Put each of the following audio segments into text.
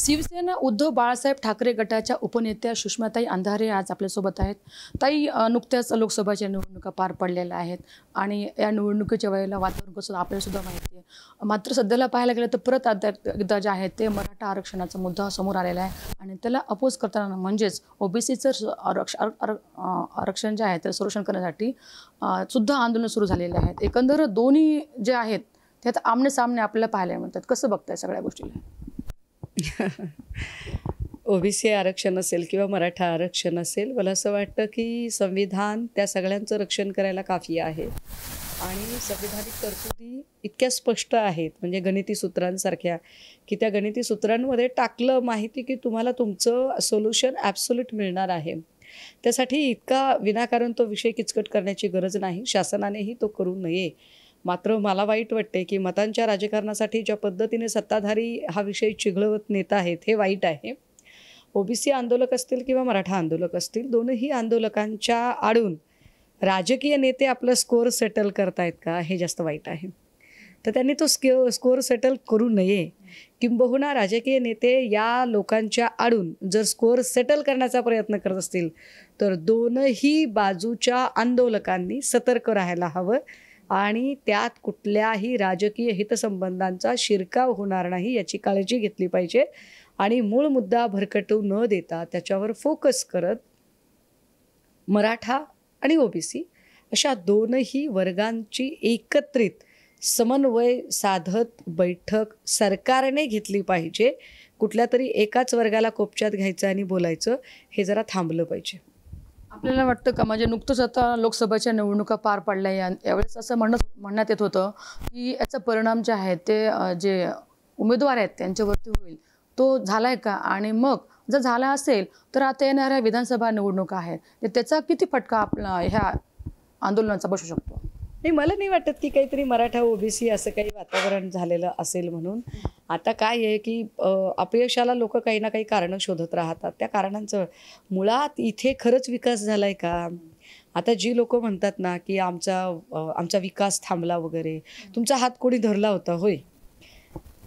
शिवसेना उद्धव बाळासाहेब ठाकरे गटाच्या उपनेत्या सुषमाताई अंधारे आज आपल्यासोबत आहेत. ताई, नुकत्याच लोकसभेच्या निवडणुका पार पडलेल्या आहेत आणि या निवडणुकीच्या वेळेला वातावरण कसं आपल्याला सुद्धा माहिती आहे. मात्र सध्याला पाहायला गेलं तर परत एकदा जे आहे ते मराठा आरक्षणाचा मुद्दा समोर आलेला आहे आणि त्याला अपोज करताना म्हणजेच ओबीसीचं आरक्षण जे आहे ते संरक्षण करण्यासाठी सुद्धा आंदोलन सुरू झालेले आहेत. एकंदर दोन्ही जे आहेत त्यात आमने सामने आपल्याला पाहायला मिळतात. कसं बघताय सगळ्या गोष्टीला? ओबीसी आरक्षण असेल किंवा मराठा आरक्षण असेल, मला असं वाटतं की संविधान त्या सगळ्यांचं रक्षण करायला काफी आहे आणि संविधानिक तरतुदी इतक्या स्पष्ट आहेत, म्हणजे गणिती सूत्रांसारख्या, की त्या गणिती सूत्रांमध्ये टाकलं माहिती की तुम्हाला तुमचं सोल्युशन ॲब्सोल्यूट मिळणार आहे. त्यासाठी इतका विनाकारण तो विषय किचकट करण्याची गरज नाही. शासनानेही तो करू नये. मात्र मला वाईट वाटते की मतांच्या राजकारणासाठी ज्या पद्धतीने सत्ताधारी हा विषय चिघळवत नेत आहेत हे वाईट आहे. ओबीसी आंदोलक असतील किंवा मराठा आंदोलक असतील, दोनही आंदोलकांच्या आडून राजकीय नेते आपलं स्कोअर सेटल करतायत का, हे जास्त वाईट आहे. तर त्यांनी तो स्कोअर सेटल करू नये. किंबहुना राजकीय नेते या लोकांच्या आडून जर स्कोअर सेटल करण्याचा प्रयत्न करत असतील तर दोनही बाजूच्या आंदोलकांनी सतर्क राहायला हवं आणि त्यात कुठल्याही राजकीय हितसंबंधांचा शिरकाव होणार नाही याची काळजी घेतली पाहिजे आणि मूळ मुद्दा भरकटू न देता त्याच्यावर फोकस करत मराठा आणि ओबीसी अशा दोनही वर्गांची एकत्रित समन्वय साधत बैठक सरकारने घेतली पाहिजे. कुठल्या तरी एकाच वर्गाला कोपच्यात घ्यायचं आणि बोलायचं हे जरा थांबलं पाहिजे. आपल्याला वाटतं का, म्हणजे नुकतंच आता लोकसभेच्या निवडणुका पार पडल्या, यावेळेस असं म्हणण्यात येत होतं की याचा परिणाम जे आहे ते जे उमेदवार आहेत त्यांच्यावरती होईल, तो झालाय का? आणि मग जर झाला असेल तर आता येणाऱ्या विधानसभा निवडणुका आहेत तर त्याचा किती फटका आपला ह्या आंदोलनाचा बसू शकतो? नाही, मला नाही वाटत की काहीतरी मराठा ओबीसी असं काही वातावरण झालेलं असेल म्हणून. आता काय आहे की अपयशाला लोक काही ना काही कारणं शोधत राहतात. त्या कारणांचं मुळात इथे खरंच विकास झालाय का? आता जी लोक म्हणतात ना की आमचा विकास थांबला वगैरे, तुमचा हात कोणी धरला होता होय?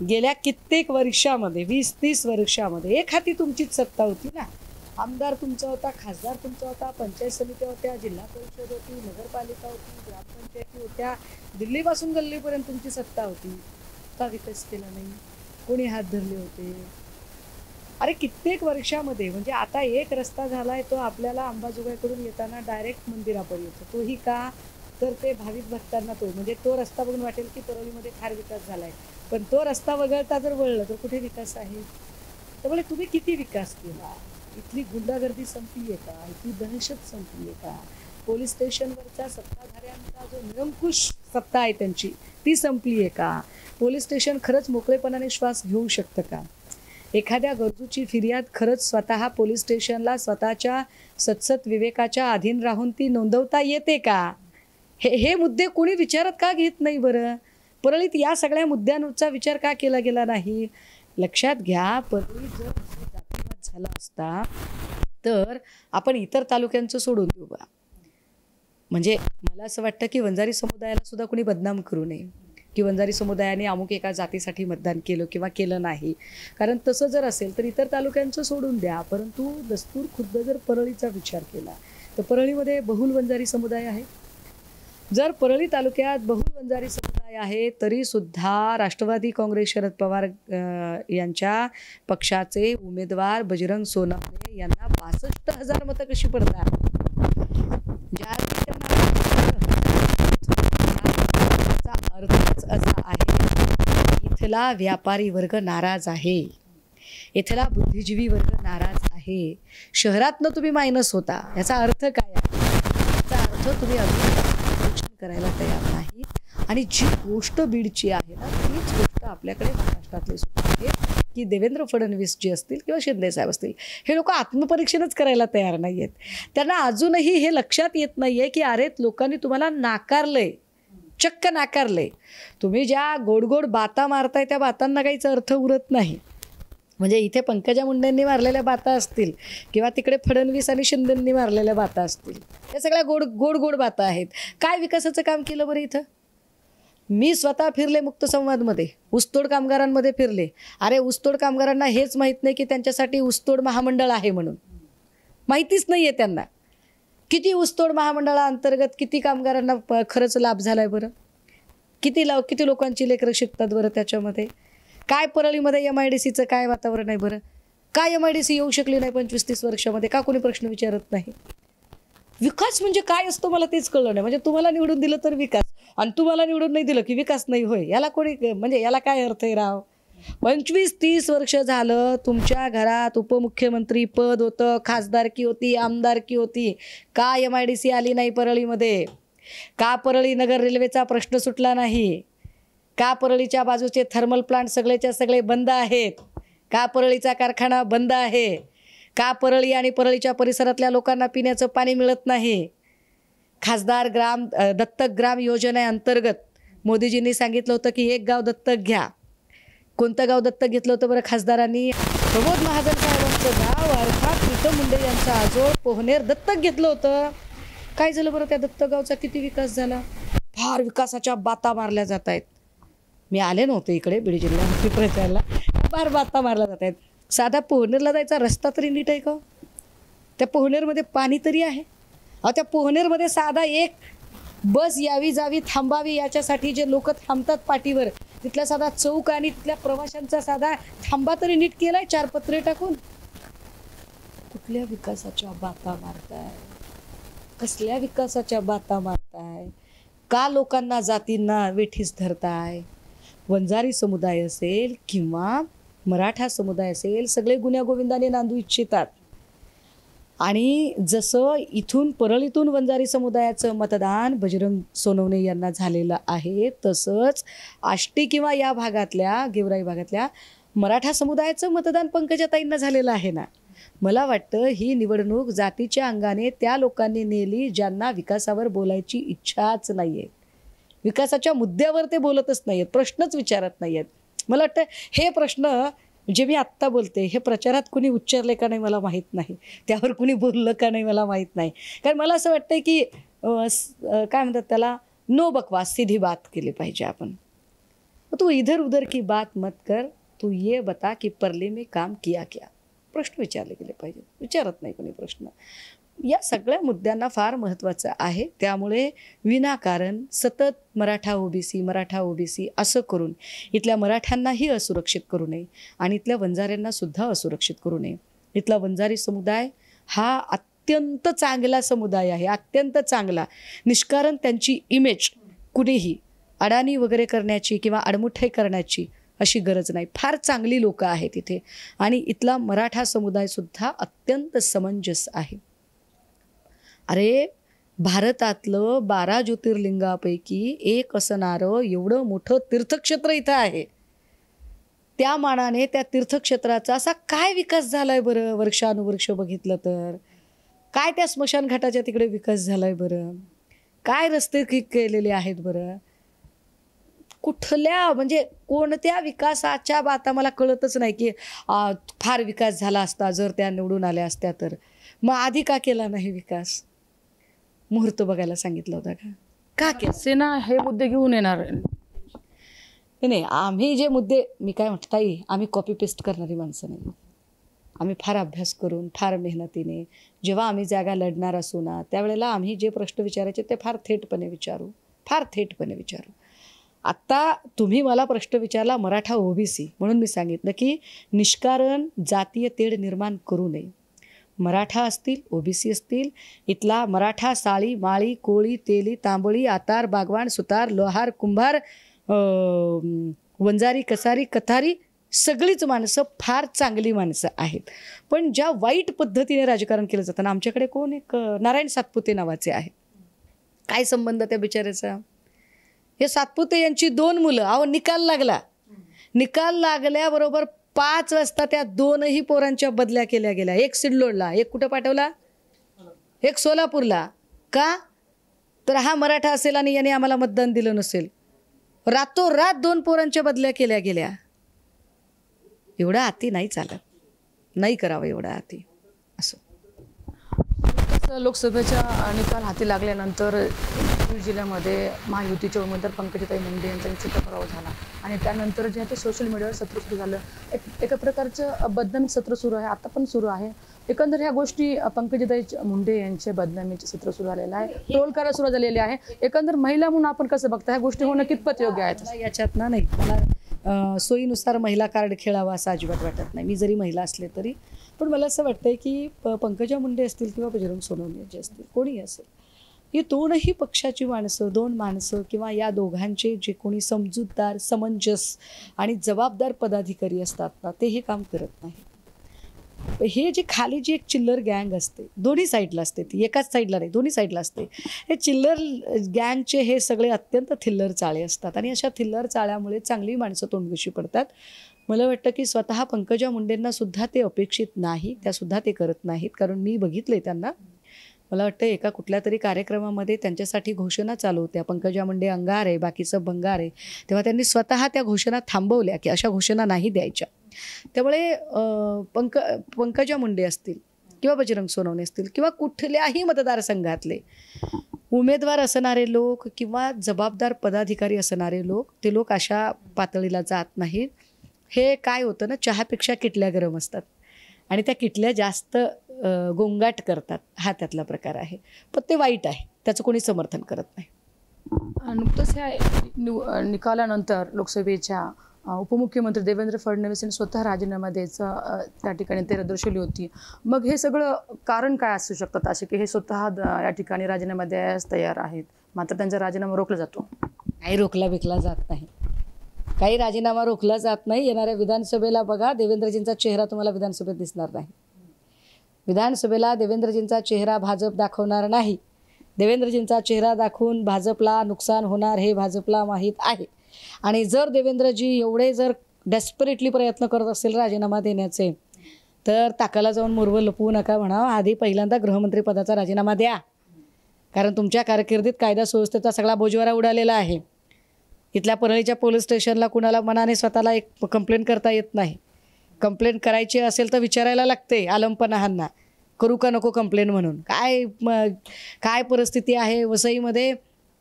गेल्या कित्येक वर्षामध्ये, 20-30 वर्षामध्ये एक हाती तुमचीच सत्ता होती ना. आमदार तुमचा होता, खासदार तुमचा होता, पंचायत समित्या होत्या, जिल्हा परिषद होती, नगरपालिका होती, ग्रामपंचायती होत्या, दिल्लीपासून गल्लीपर्यंत तुमची सत्ता होती. का विकास केला नाही? कोणी हात धरले होते? अरे कित्येक वर्षामध्ये, म्हणजे आता एक रस्ता झालाय तो आपल्याला अंबाजोगाईकडून येताना डायरेक्ट मंदिरापर्यंत, तोही का तर ते भाविक भक्तांना म्हणजे तो रस्ता बघून वाटेल की परळीमध्ये फार विकास झालाय, पण तो रस्ता वगळता जर वळलं तर कुठे विकास आहे? त्यामुळे तुम्ही किती विकास केला? इथली गुंडागर्दी संपली आहे का? इथली दहशत संपली आहे का? पोलीस स्टेशनवरच्या सत्ताधाऱ्यांचा जो निरंकुश सत्ता आहे त्यांची, ती संपली आहे का? पोलीस स्टेशन खरंच मोकळेपणाने श्वास घेऊ शकतं का? एखाद्या गरजूची फिर्याद खरंच स्वतः पोलीस स्टेशनला स्वतःच्या सतसत विवेकाच्या अधीन राहून ती नोंदवता येते का? हे मुद्दे कोणी विचारत का घेत नाही बरं? परळीत या सगळ्या मुद्द्यांचा विचार का केला गेला नाही? लक्षात घ्या, परळीत जर जातीवाद झाला असता तर आपण इतर तालुक्यांचं सोडून देऊ बा. म्हणजे मला असं वाटतं की वंजारी समुदायाला सुद्धा कोणी बदनाम करू नये की वंजारी समुदायाने अमुक एका जातीसाठी मतदान केलं किंवा केलं नाही. कारण तसं जर असेल तर इतर तालुक्यांचं सोडून द्या. परंतु दस्तूर खुद्द जर परळीचा विचार केला तर परळीमध्ये बहुल वंजारी समुदाय आहे. जर परळी तालुक्यात बहुल वंजारी समुदाय आहे तरी सुद्धा राष्ट्रवादी काँग्रेस शरद पवार यांच्या पक्षाचे उमेदवार बजरंग सोनवणे यांना 62,000 मतं कशी पडतात? अर्थच असा आहे, इथला व्यापारी वर्ग नाराज आहे, इथला बुद्धिजीवी वर्ग नाराज आहे. शहरातनं तुम्ही मायनस होता, याचा अर्थ काय आहे? याचा अर्थ तुम्ही अजून करायला तयार नाही. आणि जी गोष्ट बीडची आहे ना, तीच गोष्ट आपल्याकडे महाराष्ट्रातली सुद्धा आहे की देवेंद्र फडणवीस जी असतील किंवा शिंदे साहेब असतील, हे लोक आत्मपरीक्षणच करायला तयार नाही आहेत. त्यांना अजूनही हे लक्षात येत नाही आहे की अरे लोकांनी तुम्हाला नाकारलंय, चक्क नाकारलंय. तुम्ही ज्या गोड गोड बाता मारताय त्या बातांना काहीच अर्थ उरत नाही. म्हणजे इथे पंकजा मुंडेंनी मारलेल्या बाता असतील किंवा तिकडे फडणवीस आणि शिंदेंनी मारलेल्या बाता असतील, या सगळ्या गोड गोड बाता आहेत. काय विकासाचं काम केलं बरं इथं? मी स्वतः फिरले मुक्तसंवादमध्ये, ऊसतोड कामगारांमध्ये फिरले. अरे ऊसतोड कामगारांना हेच माहीत नाही की त्यांच्यासाठी ऊसतोड महामंडळ आहे म्हणून. माहितीच नाही आहे त्यांना. किती ऊसतोड महामंडळाअंतर्गत किती कामगारांना खरंच लाभ झाला आहे बरं? किती लोकांची लेकरं शिकतात बरं त्याच्यामध्ये? काय परळीमध्ये MIDCचं काय वातावरण आहे बरं? काय MIDC येऊ शकली नाही 25-30 वर्षामध्ये? का कोणी प्रश्न विचारत नाही? विकास म्हणजे काय असतो मला तेच कळलं नाही. म्हणजे तुम्हाला निवडून दिलं तर विकास, आणि तुम्हाला निवडून नाही दिलं की विकास नाही होय. याला कोणी म्हणजे याला काय अर्थ आहे राव? 25-30 वर्ष झालं तुमच्या घरात उपमुख्यमंत्री पद होतं, खासदारकी होती, आमदारकी होती. का MIDC आली नाही परळीमध्ये? का परळी नगर रेल्वेचा प्रश्न सुटला नाही? का परळीच्या बाजूचे थर्मल प्लांट सगळेच्या सगळे बंद आहेत? का परळीचा कारखाना बंद आहे? का परळी आणि परळीच्या परिसरातल्या लोकांना पिण्याचं पाणी मिळत नाही? खासदार दत्तक ग्राम योजनेअंतर्गत मोदीजींनी सांगितलं होतं की एक गाव दत्तक घ्या. कोणतं गाव दत्तक घेतलं होतं बरं खासदारांनी? प्रमोद महाजन साहेबांचं गाव अर्थात प्रीतम मुंडे यांचा आजोळ पोहनेर दत्तक घेतलं होतं. काय झालं बरं त्या दत्तक गावचा? किती विकास झाला? फार विकासाच्या बाता मारल्या जात आहेत. मी आले नव्हते इकडे बीड जिल्ह्यामध्ये प्रचारला, फार बाता मारल्या जात आहेत. साधा पोहनेरला जायचा रस्ता तरी नीट आहे का? त्या पोहनेरमध्ये पाणी तरी आहे? त्या पोहनेरमध्ये साधा एक बस यावी जावी थांबावी याच्यासाठी जे लोक थांबतात पाठीवर, तिथला साधा चौक आणि तिथल्या प्रवाशांचा साधा थांबा तरी नीट केलाय 4 पत्रे टाकून? कुठल्या विकासाच्या बाता मारताय? कसल्या विकासाच्या बाता मारताय? का लोकांना जातींना वेठीस धरताय? वंजारी समुदाय असेल किंवा मराठा समुदाय असेल, सगळे गुण्यागोविंदाने नांदू इच्छितात. आणि जसं इथून परळीतून वंजारी समुदायाचं मतदान बजरंग सोनवणे यांना झालेलं आहे, तसंच आष्टी किंवा या भागातल्या गेवराई भागातल्या मराठा समुदायाचं मतदान पंकजाताईंना झालेलं आहे ना. मला वाटतं ही निवडणूक जातीच्या अंगाने त्या लोकांनी नेली ज्यांना विकासावर बोलायची इच्छाच नाही आहे. विकासाच्या मुद्द्यावर ते बोलतच नाही आहेत, प्रश्नच विचारत नाही आहेत. मला वाटतं हे प्रश्न जे मी आत्ता बोलते हे प्रचारात कुणी उच्चारले का नाही मला माहीत नाही, त्यावर कुणी बोललं का नाही मला माहीत नाही. कारण मला असं वाटतं की काय म्हणतात त्याला, नो बकवास सीधी बात केली पाहिजे आपण. तू इधर उधर की बात मत कर, तू ये बता की परले में काम किया क्या. प्रश्न विचारले गेले पाहिजे, विचारत नाही कोणी प्रश्न. या सगळ्या मुद्द्यांना फार महत्त्वाचं आहे. त्यामुळे विनाकारण सतत मराठा ओबीसी असं करून इथल्या मराठ्यांनाही असुरक्षित करू नये आणि इथल्या वंजाऱ्यांना सुद्धा असुरक्षित करू नये. इथला वंजारी समुदाय हा अत्यंत चांगला समुदाय आहे, अत्यंत चांगला. निष्कारण त्यांची इमेज कुणीही अडाणी वगैरे करण्याची किंवा आडमुठे करण्याची अशी गरज नाही. फार चांगली लोकं आहेत इथे आणि इथला मराठा समुदायसुद्धा अत्यंत समंजस आहे. अरे भारतातलं 12 ज्योतिर्लिंगापैकी एक असणारं एवढं मोठं तीर्थक्षेत्र इथं आहे. त्या मानाने त्या तीर्थक्षेत्राचा असा काय विकास झाला आहे बरं? वर्षानुवर्ष बघितलं तर काय त्या स्मशानघाटाच्या तिकडे विकास झाला आहे बरं? काय रस्ते केलेले आहेत बरं? कुठल्या म्हणजे कोणत्या विकासाच्या बाता मला कळतच नाही की फार विकास झाला असता जर त्या निवडून आल्या असत्या तर. मग आधी का केला नाही विकास? मुहूर्त बघायला सांगितलं होता का केलं? सेना हे मुद्दे घेऊन येणार नाही. आम्ही जे मुद्दे, मी काय म्हणतो ताई, आम्ही कॉपी पेस्ट करणारी माणसं नाही. आम्ही फार अभ्यास करून फार मेहनतीने जेव्हा आम्ही जागा लढणार असू ना त्यावेळेला आम्ही जे प्रश्न विचारायचे ते फार थेटपणे विचारू. आत्ता तुम्ही मला प्रश्न विचारला मराठा ओबीसी, म्हणून मी सांगितलं की निष्कारण जातीय तेढ निर्माण करू नये. मराठा असतील, ओबीसी असतील, इथला मराठा साळी माळी कोळी तेली तांबळी आतार बागवान सुतार लोहार कुंभार वंजारी कसारी कथारी सगळीच माणसं फार चांगली माणसं आहेत. पण ज्या वाईट पद्धतीने राजकारण केलं जातं ना, आमच्याकडे कोण एक नारायण सातपुते नावाचे आहेत. काय संबंध त्या बिचाऱ्याचा? हे सातपुते यांची 2 मुलं. अहो निकाल लागल्याबरोबर 5 वाजता त्या 2ही पोरांच्या बदल्या केल्या गेल्या. एक सिडलोडला, एक कुठं पाठवला, एक सोलापूरला. का तर हा मराठा असेल आणि याने आम्हाला मतदान दिलं नसेल. रातोरात 2 पोरांच्या बदल्या केल्या गेल्या. एवढा अति नाही चालत, नाही करावं एवढा अति. असं लोकसभेच्या निकाल हाती लागल्यानंतर बीड जिल्ह्यामध्ये महायुतीचे उमेदवार पंकजाताई मुंडे यांचा निश्चित पराभव झाला आणि त्यानंतर जे आहे ते सोशल मीडियावर सत्र सुरू झालं. एका प्रकारचं बदनामी सत्र सुरू आहे, आता पण सुरू आहे. एकंदर ह्या गोष्टी पंकजाताई मुंडे यांचे बदनामीचे सत्र सुरू झालेलं आहे, ट्रोल करायला सुरू झालेले आहे. एकंदर महिला म्हणून आपण कसं बघता, ह्या गोष्टी होणं कितपत योग्य आहेत? याच्यात ना नाही, मला सोयीनुसार महिला कार्ड खेळावा असं अजिबात वाटत नाही, मी जरी महिला असले तरी. पण मला असं वाटतंय की पंकजा मुंडे असतील किंवा बजरंग सोनवणे जे असतील, कोणी असेल, ही दोनही पक्षाची माणसं, दोन माणसं किंवा या दोघांचे जे कोणी समजूतदार, समंजस आणि जबाबदार पदाधिकारी असतात ना, ते हे काम करत नाही. हे जे खाली जी एक चिल्लर गँग असते, दोन्ही साईडला असते, ती एकाच साईडला नाही, दोन्ही साईडला असते. हे चिल्लर गँगचे हे सगळे अत्यंत थिल्लर चाळे असतात आणि अशा थिल्लर चाळ्यामुळे चांगली माणसं तोंडघशी पडतात. मला वाटतं की स्वतः पंकजा मुंडेंना सुद्धा ते अपेक्षित नाही, त्यासुद्धा ते करत नाहीत. कारण मी बघितले त्यांना, मला वाटतं एका कुठल्या तरी कार्यक्रमामध्ये त्यांच्यासाठी घोषणा चालू होत्या, पंकजा मुंडे अंगार आहे, बाकीचं बंगार आहे, तेव्हा त्यांनी स्वतः त्या घोषणा थांबवल्या की अशा घोषणा नाही द्यायच्या. त्यामुळे पंकजा मुंडे असतील किंवा बजरंग सोनवणे असतील किंवा कुठल्याही मतदारसंघातले उमेदवार असणारे लोक किंवा जबाबदार पदाधिकारी असणारे लोक, ते लोक अशा पातळीला जात नाहीत. हे काय होतं ना, चहापेक्षा किटल्या गरम असतात आणि त्या किटल्या जास्त गोंगाट करतात, हा त्यातला प्रकार आहे. पण ते वाईट आहे, त्याचं कोणी समर्थन करत नाही. नुकतंच ह्या निकालानंतर लोकसभेच्या उपमुख्यमंत्री देवेंद्र फडणवीस यांनी स्वतः राजीनामा द्यायचं त्या ठिकाणी ते दर्शवली होती. मग हे सगळं कारण काय असू शकतात असे की हे स्वतः या ठिकाणी राजीनामा द्यायला तयार आहेत, मात्र त्यांचा राजीनामा रोखला जातो? काही रोखला बिकला जात नाही, काही राजीनामा रोखला जात नाही. येणाऱ्या विधानसभेला बघा, देवेंद्रजींचा चेहरा तुम्हाला विधानसभेत दिसणार नाही. विधानसभेला देवेंद्रजींचा चेहरा भाजप दाखवणार नाही. देवेंद्रजींचा चेहरा दाखवून भाजपला नुकसान होणार हे भाजपला माहीत आहे. आणि जर देवेंद्रजी एवढे जर डेस्परेटली प्रयत्न करत असेल राजीनामा देण्याचे, तर ताकाला जाऊन मुरवं लपवू नका, म्हणा आधी पहिल्यांदा गृहमंत्री पदाचा राजीनामा द्या. कारण तुमच्या कारकिर्दीत कायदा सुव्यवस्थेचा सगळा बोजवारा उडालेला आहे. इथल्या परळीच्या पोलीस स्टेशनला कुणाला मनाने स्वतःला एक कंप्लेंट करता येत नाही. कंप्लेंट करायची असेल तर विचारायला लागते आलमपणाहांना, करू का नको कंप्लेंट म्हणून. काय परिस्थिती आहे वसईमध्ये,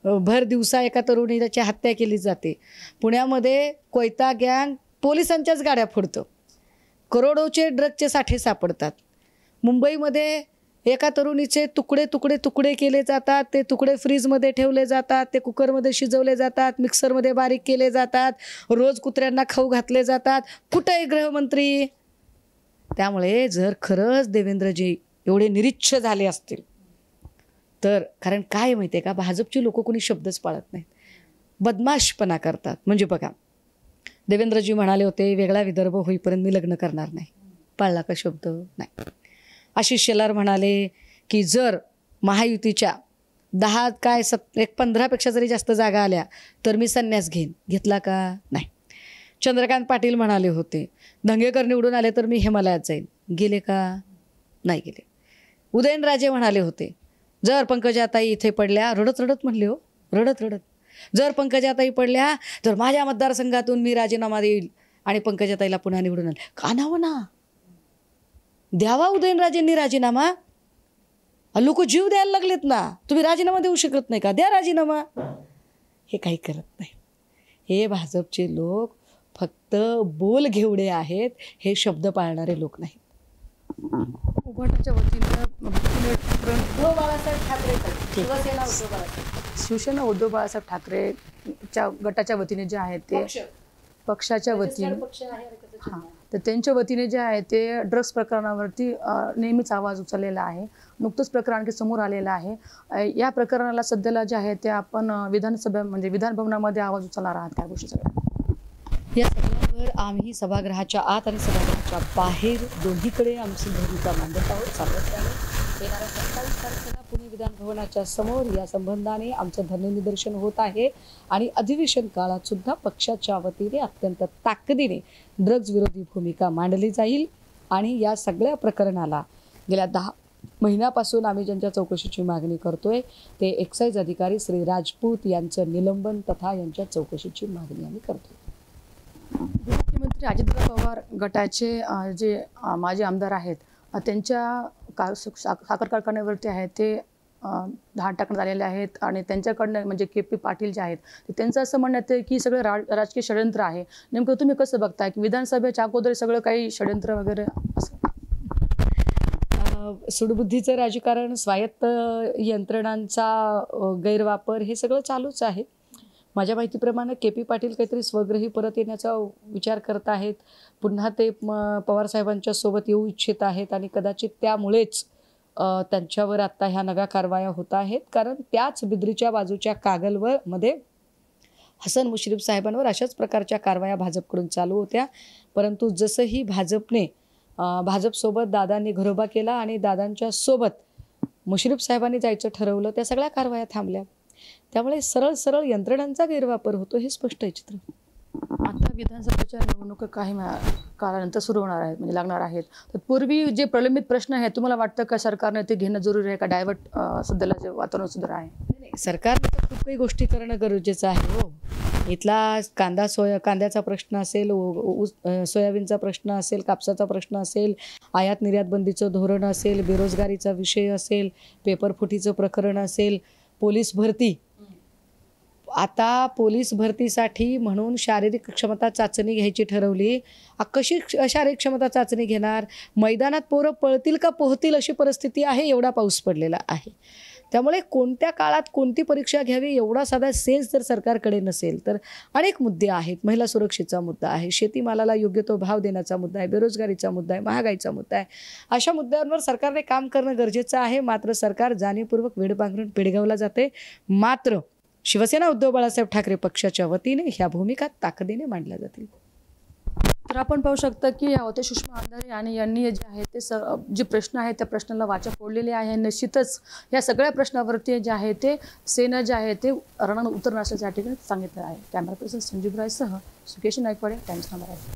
भर दिवसा एका तरुणीची हत्या केली जाते. पुण्यामध्ये कोयता गँग पोलिसांच्याच गाड्या फोडतं, करोडोचे ड्रगचे साठे सापडतात. मुंबईमध्ये एका तरुणीचे तुकडे तुकडे तुकडे केले जातात, ते तुकडे फ्रीजमध्ये ठेवले जातात, ते कुकरमध्ये शिजवले जातात, मिक्सरमध्ये बारीक केले जातात, रोज कुत्र्यांना खाऊ घातले जातात. कुठं आहे गृहमंत्री? त्यामुळे जर खरंच देवेंद्रजी एवढे निरीच्छ झाले असतील तर, कारण काय माहिती आहे का, भाजपची लोक कोणी शब्दच पाळत नाहीत, बदमाशपणा करतात. म्हणजे बघा, देवेंद्रजी म्हणाले होते वेगळा विदर्भ होईपर्यंत मी लग्न करणार नाही, पाळला का शब्द? नाही. आशिष शेलार म्हणाले की जर महायुतीच्या 15पेक्षा जरी जास्त जागा आल्या तर मी संन्यास घेईन, घेतला का? नाही. चंद्रकांत पाटील म्हणाले होते धंगेकर निवडून आले तर मी हिमालयात जाईन, गेले का? नाही गेले. उदयनराजे म्हणाले होते जर पंकजाताई इथे पडल्या, रडत रडत म्हणले हो, रडत रडत, जर पंकजाताई पडल्या तर माझ्या मतदारसंघातून मी राजीनामा देईल आणि पंकजाताईला पुन्हा निवडून आले. का नावं ना द्यावा उदयनराजेंनी राजीनामा? लोक जीव द्यायला लागलेत ना, तुम्ही राजीनामा देऊ शकत नाही का? द्या राजीनामा. हे काही करत नाही. हे भाजपचे लोक फक्त बोल घेवडे आहेत, हे शब्द पाळणारे लोक नाहीत. उभाटाच्या वतीनं बाळासाहेब ठाकरे, शिवसेना उद्धव बाळासाहेब ठाकरेच्या गटाच्या वतीने जे आहे ते पक्षाच्या वतीने, हां, तर त्यांच्या वतीने जे आहे ते ड्रग्स प्रकरणावरती नेहमीच आवाज उचललेला आहे. नुकतंच प्रकरण आणखी समोर आलेलं आहे. या प्रकरणाला सध्याला जे आहे ते आपण विधान भवनामध्ये आवाज उचलणार आहात त्या गोष्टी सगळ्या? या सगळ्यावर आम्ही सभागृहाच्या आत आणि सभागृहाच्या बाहेर दोन्हीकडे आमची भूमिका मांडत आहोत, सांगत आहे. येणाऱ्या 27 तारखेला पुणे विधान भवनाच्या समोर या संबंधाने आमचं धन्यनिदर्शन होत आहे आणि अधिवेशन काळात सुद्धा पक्षाच्या वतीने अत्यंत ताकदीने ड्रग्ज विरोधी भूमिका मांडली जाईल. आणि या सगळ्या प्रकरणाला गेल्या 10 महिन्यापासून आम्ही ज्यांच्या चौकशीची मागणी करतोय ते एक्साईज अधिकारी श्री राजपूत यांचं निलंबन तथा यांच्या चौकशीची मागणी आम्ही करतोय. मुख्यमंत्री अजितदादा पवार गटाचे जे माजी आमदार आहेत त्यांच्या साखर कारखान्यावरती आहेत ते धाड टाकण्यात आलेले आहेत आणि त्यांच्याकडनं म्हणजे KP पाटील जे आहेत ते त्यांचं असं म्हणणं आहे की सगळं राजकीय षडयंत्र आहे. नेमकं तुम्ही कसं बघताय की विधानसभेच्या अगोदर सगळं काही षडयंत्र वगैरे असं? सूडबुद्धीचं राजकारण, स्वायत्त यंत्रणांचा गैरवापर हे सगळं चालूच आहे. माझ्या माहितीप्रमाणे KP पाटील काहीतरी स्वगृही परत येण्याचा विचार करत आहेत. पुन्हा ते पवारसाहेबांच्या सोबत येऊ इच्छित आहेत आणि कदाचित त्यामुळेच त्यांच्यावर आत्ता ह्या नव्या कारवाया होत आहेत. कारण त्याच बिद्रीच्या बाजूच्या कागलमध्ये हसन मुश्रीफ साहेबांवर अशाच प्रकारच्या कारवाया भाजपकडून चालू होत्या. परंतु जसंही भाजपसोबत दादांनी घरोबा केला आणि दादांच्या सोबत मुश्रीफ साहेबांनी जायचं ठरवलं, त्या सगळ्या कारवाया थांबल्या. त्यामुळे सरळ सरळ यंत्रणांचा गैरवापर होतो हे स्पष्ट आहे चित्र. आता विधानसभेच्या निवडणुका काही काळानंतर सुरू होणार आहेत म्हणजे लागणार आहेत. तर पूर्वी जे प्रलंबित प्रश्न आहेत तुम्हाला वाटतं का सरकारने ते घेणं जरुरी आहे का? डायव्हर्ट सध्याला जे वातावरण सुद्धा आहे नाही, सरकारने तर खूप काही गोष्टी करणं गरजेचं आहे. हो, इथला कांद्याचा प्रश्न असेल, सोयाबीनचा प्रश्न असेल, कापसाचा प्रश्न असेल, आयात निर्यात बंदीचं धोरण असेल, बेरोजगारीचा विषय असेल, पेपरफुटीचं प्रकरण असेल, पोलीस भरती. आता पोलीस भरतीसाठी म्हणून शारीरिक क्षमता चाचणी घ्यायची ठरवली. कशी शारीरिक क्षमता चाचणी घेणार? मैदानात पोरं पळतील का पोहतील अशी परिस्थिती आहे. एवढा पाऊस पडलेला आहे. त्यामुळे कोणत्या काळात कोणती परीक्षा घ्यावी एवढा साधा सेन्स जर सरकारकडे नसेल तर अनेक मुद्दे आहेत. महिला सुरक्षेचा मुद्दा आहे, शेतीमालाला योग्य तो भाव देण्याचा मुद्दा आहे, बेरोजगारीचा मुद्दा आहे, महागाईचा मुद्दा आहे. अशा मुद्द्यांवर सरकारने काम करणं गरजेचं आहे. मात्र सरकार जाणीवपूर्वक वेळ पांघरून पेडगावला जाते. मात्र शिवसेना उद्धव बाळासाहेब ठाकरे पक्षाच्या वतीने ह्या भूमिका ताकदीने मांडल्या जातील. तर आपण पाहू शकता की होते सुषमा अंधारे आणि यांनी जे आहे ते जे प्रश्न आहेत त्या प्रश्नाला वाचा फोडलेली आहे. निश्चितच या सगळ्या प्रश्नावरती जे आहे ते सेना जे आहे ते रणावर उतरणार असल्याचं या ठिकाणी सांगितलं आहे. कॅमेरा पर्सन संजीव रायसह सुकेश नायकवाडे, टाइम्स मराठी.